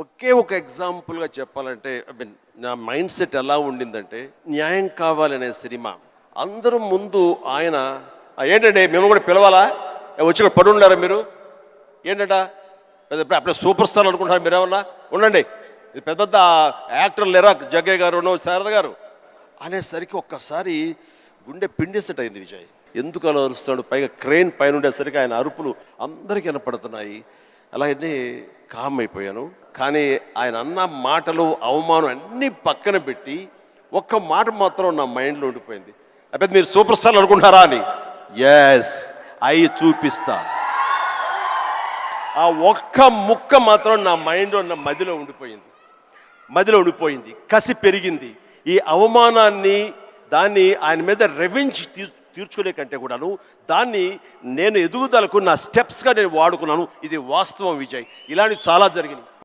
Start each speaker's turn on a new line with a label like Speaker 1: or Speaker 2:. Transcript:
Speaker 1: ఒకే ఒక ఎగ్జాంపుల్గా చెప్పాలంటే నా మైండ్ సెట్ ఎలా ఉండిందంటే, న్యాయం కావాలనే సినిమా అందరూ ముందు ఆయన ఏంటంటే మేము కూడా పిలవాలా, వచ్చి కూడా పడి ఉండారా మీరు, ఏంటంట అప్పుడే సూపర్ స్టార్ అనుకుంటున్నారు మీరు, ఏమన్నా ఉండండి, ఇది పెద్ద పెద్ద యాక్టర్లు లేరా, జగ్గయ్య గారు, శారద గారు అనేసరికి ఒక్కసారి గుండె పిండేసెట్ అయింది విజయ్. ఎందుకు అలా అరుస్తాడు, పైగా క్రెయిన్ పైన ఉండేసరికి ఆయన అరుపులు అందరికీ వినపడుతున్నాయి. అలాగే కామ్ అయిపోయాను. కానీ ఆయన అన్న మాటలు, అవమానం అన్నీ పక్కన పెట్టి ఒక్క మాట మాత్రం నా మైండ్లో ఉండిపోయింది. అప్పుడు మీరు సూపర్ స్టార్ అనుకుంటారా అని. ఎస్, అయి చూపిస్తా. ఆ ఒక్క ముక్క మాత్రం నా మైండ్లో, నా మదిలో ఉండిపోయింది. కసి పెరిగింది. ఈ అవమానాన్ని, దాన్ని ఆయన మీద రెవెంజ్ తీర్చుకునే కంటే కూడాను దాన్ని నేను ఎదుగుదలకు నా స్టెప్స్గా నేను వాడుకున్నాను. ఇది వాస్తవం విజయ్. ఇలాంటివి చాలా జరిగినాయి.